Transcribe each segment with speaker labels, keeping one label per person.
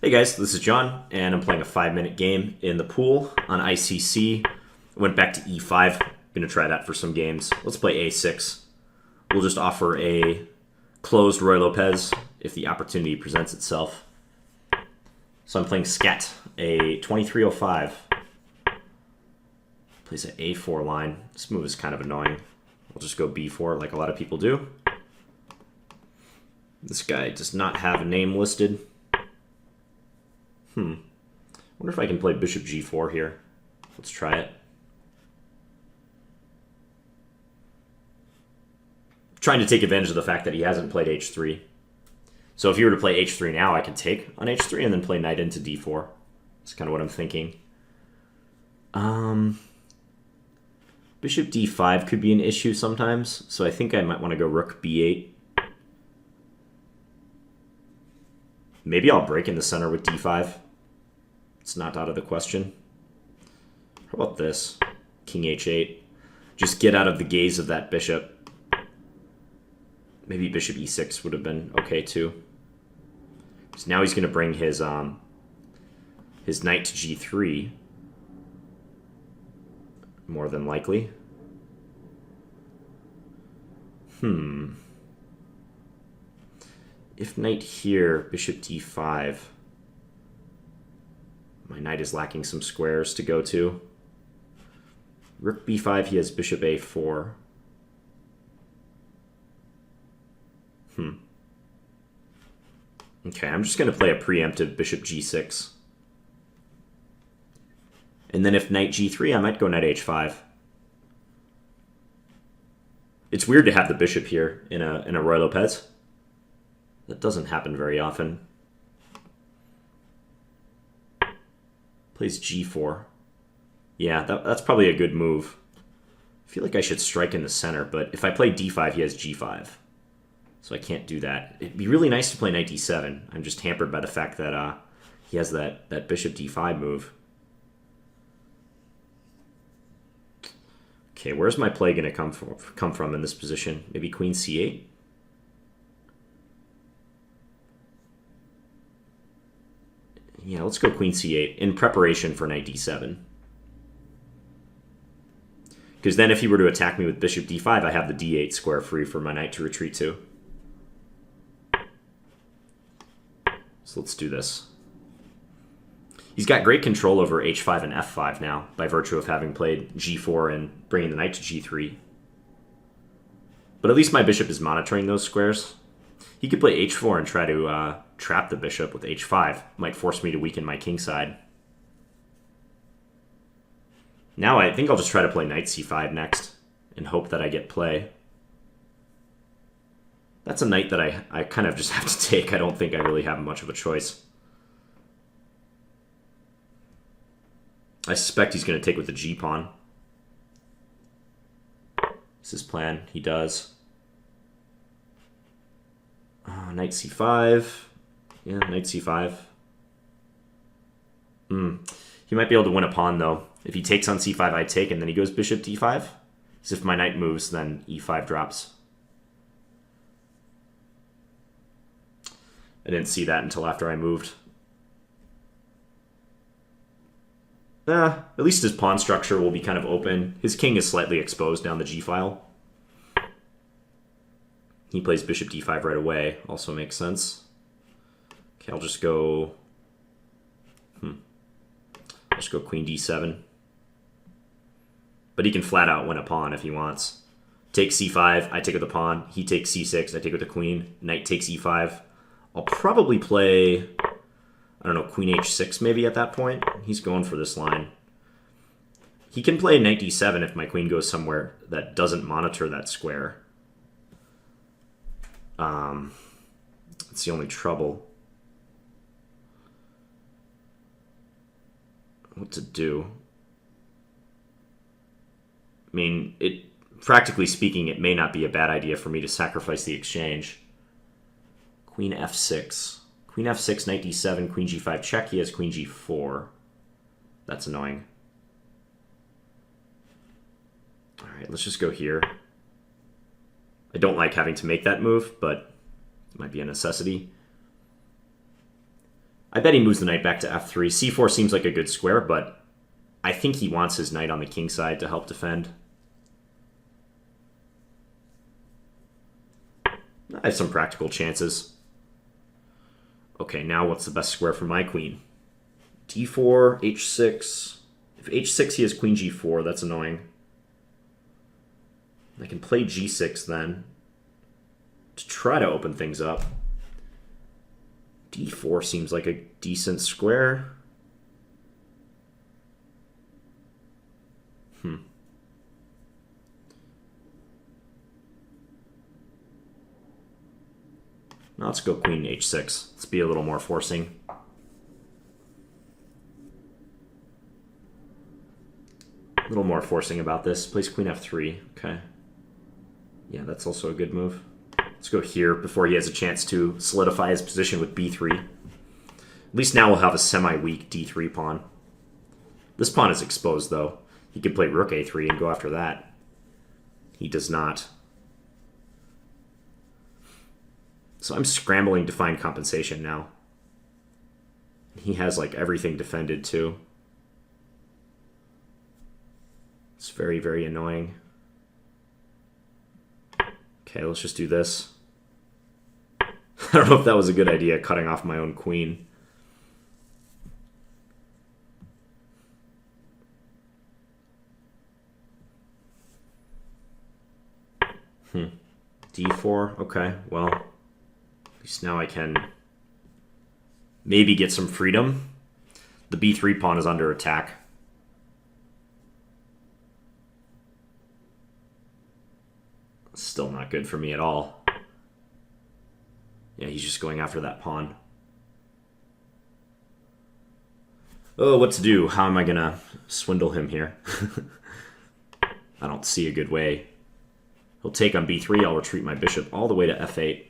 Speaker 1: Hey guys, this is John, and I'm playing a 5-minute game in the pool on ICC. I went back to E5. Gonna try that for some games. Let's play A6. We'll just offer a closed Roy Lopez if the opportunity presents itself. So I'm playing Sket, a 2305. Plays an A4 line. This move is kind of annoying. We'll just go B4 like a lot of people do. This guy does not have a name listed. Wonder if I can play bishop g4 here. Let's try it. Trying to take advantage of the fact that he hasn't played h3. So if you were to play h3 now, I can take on h3 and then play knight into d4. That's kind of what I'm thinking. Bishop d5 could be an issue sometimes, so I think I might want to go rook b8. Maybe I'll break in the center with d5. It's not out of the question. How about this? King h8. Just get out of the gaze of that bishop. Maybe bishop e6 would have been okay too. So now he's going to bring his knight to g3. More than likely. If knight here, bishop d5, my knight is lacking some squares to go to. Rook b5, he has bishop a4. Okay, I'm just going to play a preemptive bishop g6. And then if knight g3, I might go knight h5. It's weird to have the bishop here in a Roy Lopez. That doesn't happen very often. Plays g4. Yeah, that's probably a good move. I feel like I should strike in the center, but if I play d5, he has g5. So I can't do that. It'd be really nice to play knight d7. I'm just hampered by the fact that he has that bishop d5 move. Okay, where's my play going to come from in this position? Maybe queen c8? Yeah, let's go queen c8 in preparation for knight d7. Because then if he were to attack me with bishop d5, I have the d8 square free for my knight to retreat to. So let's do this. He's got great control over h5 and f5 now, by virtue of having played g4 and bringing the knight to g3. But at least my bishop is monitoring those squares. He could play h4 and try to trap the bishop with h5. Might force me to weaken my king side. Now I think I'll just try to play knight c5 next and hope that I get play. That's a knight that I kind of just have to take. I don't think I really have much of a choice. I suspect he's going to take with the g-pawn. This is his plan. He does. Knight c5. Yeah, knight c5. He might be able to win a pawn, though. If he takes on c5, I take, and then he goes bishop d5. As if my knight moves, then e5 drops. I didn't see that until after I moved. At least his pawn structure will be kind of open. His king is slightly exposed down the g-file. He plays bishop d5 right away. Also makes sense. Okay, I'll just go... I'll just go queen d7. But he can flat out win a pawn if he wants. Take c5, I take with the pawn. He takes c6, I take with the queen. Knight takes e5. I'll probably play, I don't know, queen h6 maybe at that point. He's going for this line. He can play knight d7 if my queen goes somewhere that doesn't monitor that square. That's the only trouble. What to do? I mean, practically speaking, it may not be a bad idea for me to sacrifice the exchange. Queen f6. Queen f6, knight d7, queen g5 check. He has queen g4. That's annoying. Alright, let's just go here. I don't like having to make that move, but it might be a necessity. I bet he moves the knight back to f3. c4 seems like a good square, but I think he wants his knight on the king side to help defend. I have some practical chances. Okay, now what's the best square for my queen? d4, h6. If h6, he has queen g4. That's annoying. I can play g6 then to try to open things up. d4 seems like a decent square. Now let's go queen h6. Let's be a little more forcing. A little more forcing about this. Plays queen f3. Okay. Yeah, that's also a good move. Let's go here before he has a chance to solidify his position with b3. At least now we'll have a semi-weak d3 pawn. This pawn is exposed, though. He could play rook a3 and go after that. He does not. So I'm scrambling to find compensation now. He has, like, everything defended, too. It's very, very annoying. Okay, let's just do this. I don't know if that was a good idea, cutting off my own queen. d4, okay, well, at least now I can maybe get some freedom. The b3 pawn is under attack. Still not good for me at all. Yeah, he's just going after that pawn. Oh, what to do? How am I gonna swindle him here? I don't see a good way. He'll take on b3, I'll retreat my bishop all the way to f8.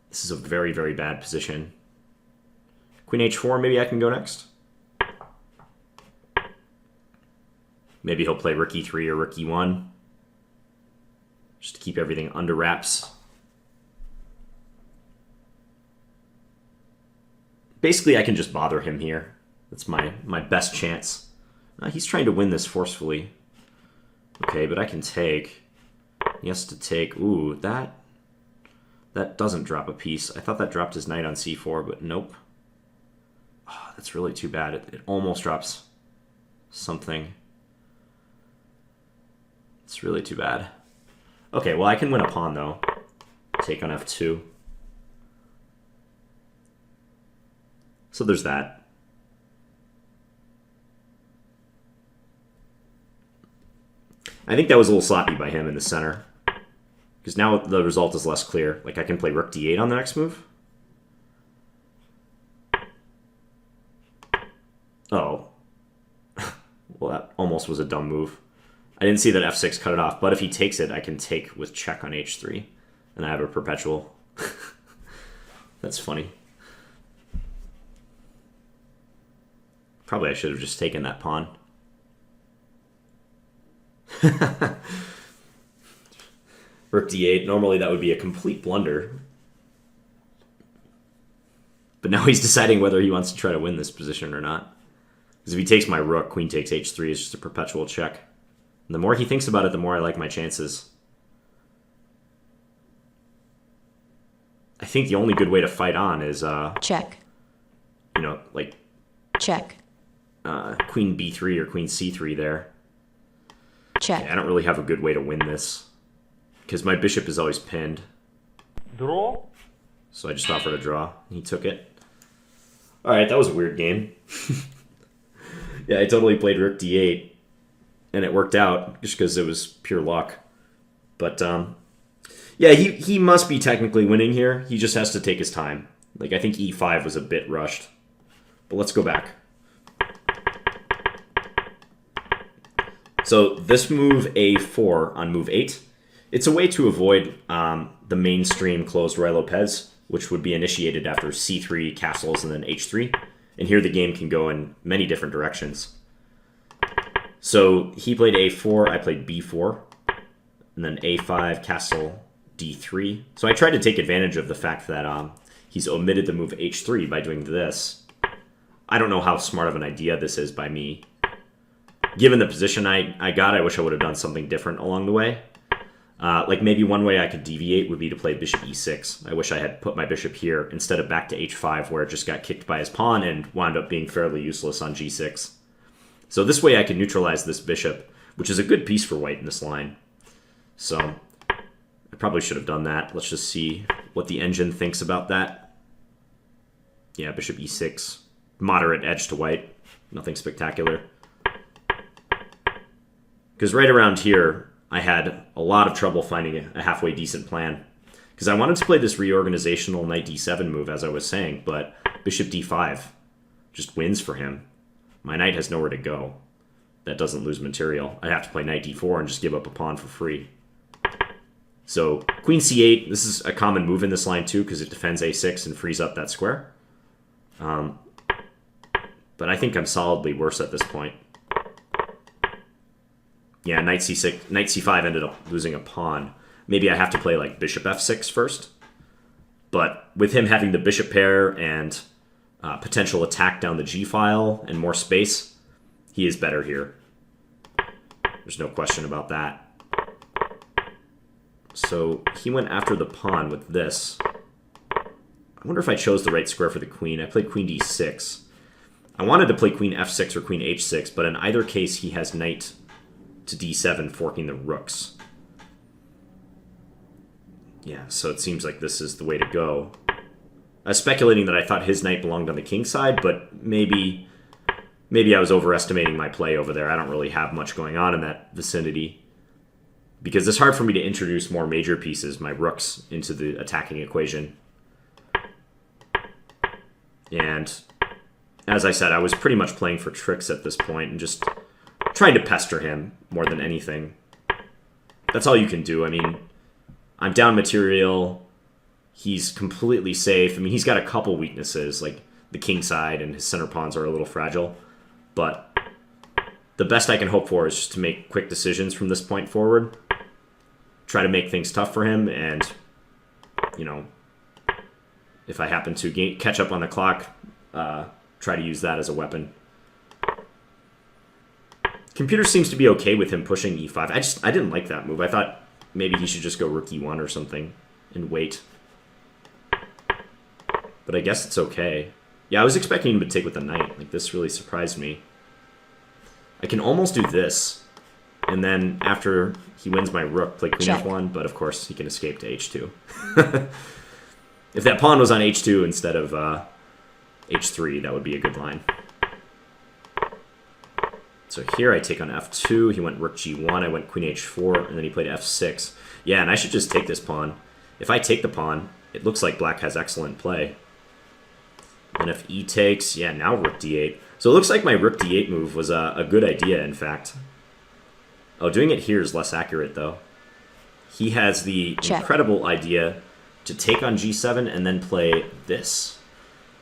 Speaker 1: This is a very, very bad position. Queen h4, maybe I can go next? Maybe he'll play rook e3 or rook e1. Just to keep everything under wraps. Basically, I can just bother him here. That's my best chance. He's trying to win this forcefully. Okay, but I can take. He has to take. Ooh, that doesn't drop a piece. I thought that dropped his knight on c4, but nope. Oh, that's really too bad. It almost drops something. It's really too bad. Okay, well, I can win a pawn, though. Take on f2. So there's that. I think that was a little sloppy by him in the center. Because now the result is less clear. Like, I can play rook d8 on the next move. Oh. Well, that almost was a dumb move. I didn't see that f6 cut it off, but if he takes it, I can take with check on h3. And I have a perpetual. That's funny. Probably I should have just taken that pawn. Rook d8. Normally that would be a complete blunder. But now he's deciding whether he wants to try to win this position or not. Because if he takes my rook, queen takes h3 is just a perpetual check. And the more he thinks about it, the more I like my chances. I think the only good way to fight on is
Speaker 2: check.
Speaker 1: You know, like
Speaker 2: check.
Speaker 1: Queen b3 or queen c3 there.
Speaker 2: Check.
Speaker 1: Yeah, I don't really have a good way to win this because my bishop is always pinned.
Speaker 3: Draw.
Speaker 1: So I just offered a draw. He took it. All right, that was a weird game. Yeah, I totally played rook d8, and it worked out just because it was pure luck. But yeah, he must be technically winning here. He just has to take his time. Like, I think e5 was a bit rushed. But let's go back. So this move a4 on move 8, it's a way to avoid the mainstream closed Ruy Lopez, which would be initiated after c3 castles and then h3. And here the game can go in many different directions. So he played a4, I played b4, and then a5, castle, d3. So I tried to take advantage of the fact that he's omitted the move h3 by doing this. I don't know how smart of an idea this is by me. Given the position I got, I wish I would have done something different along the way. Like maybe one way I could deviate would be to play bishop e6. I wish I had put my bishop here instead of back to h5 where it just got kicked by his pawn and wound up being fairly useless on g6. So this way I can neutralize this bishop, which is a good piece for white in this line. So I probably should have done that. Let's just see what the engine thinks about that. Yeah, bishop e6. Moderate edge to white. Nothing spectacular. Because right around here, I had a lot of trouble finding a halfway decent plan. Because I wanted to play this reorganizational knight d7 move, as I was saying, but bishop d5 just wins for him. My knight has nowhere to go. That doesn't lose material. I have to play knight d4 and just give up a pawn for free. So queen c8, this is a common move in this line too, because it defends a6 and frees up that square. But I think I'm solidly worse at this point. Yeah, knight c6, knight c5 ended up losing a pawn. Maybe I have to play like bishop f6 first. But with him having the bishop pair and potential attack down the g file and more space, he is better here. There's no question about that. So he went after the pawn with this. I wonder if I chose the right square for the queen. I played queen d6. I wanted to play queen f6 or queen h6, but in either case he has knight to d7 forking the rooks. Yeah, so it seems like this is the way to go. I was speculating that I thought his knight belonged on the king side, but maybe I was overestimating my play over there. I don't really have much going on in that vicinity. Because it's hard for me to introduce more major pieces, my rooks, into the attacking equation. And as I said, I was pretty much playing for tricks at this point and just trying to pester him more than anything. That's all you can do. I mean, I'm down material. He's completely safe. I mean, he's got a couple weaknesses, like the king side and his center pawns are a little fragile. But the best I can hope for is just to make quick decisions from this point forward. Try to make things tough for him, and, you know, if I happen to catch up on the clock, try to use that as a weapon. Computer seems to be okay with him pushing e5. I didn't like that move. I thought maybe he should just go rook e1 or something and wait. But I guess it's okay. Yeah, I was expecting him to take with the knight. Like, this really surprised me. I can almost do this, and then after he wins my rook, play queen f1, but of course he can escape to h2. If that pawn was on h2 instead of h3, that would be a good line. So here I take on f2, he went rook g1, I went queen h4, and then he played f6. Yeah, and I should just take this pawn. If I take the pawn, it looks like black has excellent play. And if e takes, yeah, now rook d8. So it looks like my rook d8 move was a good idea, in fact. Oh, doing it here is less accurate, though. He has the incredible idea to take on g7 and then play this,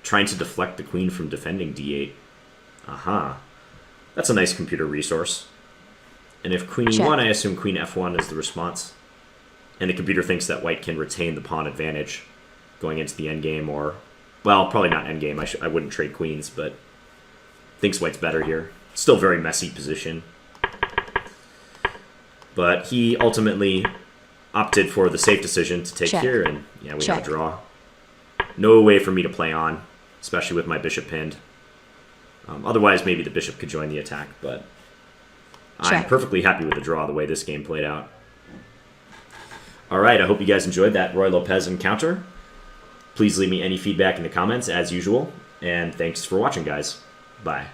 Speaker 1: trying to deflect the queen from defending d8. Aha. That's a nice computer resource. And if queen e1, I assume queen f1 is the response. And the computer thinks that white can retain the pawn advantage going into the endgame, or, well, probably not endgame. I wouldn't trade queens, but thinks white's better here. Still very messy position. But he ultimately opted for the safe decision to take here, and yeah, we have a draw. No way for me to play on, especially with my bishop pinned. Otherwise, maybe the bishop could join the attack, but I'm perfectly happy with the draw, the way this game played out. All right, I hope you guys enjoyed that Ruy Lopez encounter. Please leave me any feedback in the comments, as usual, and thanks for watching, guys. Bye.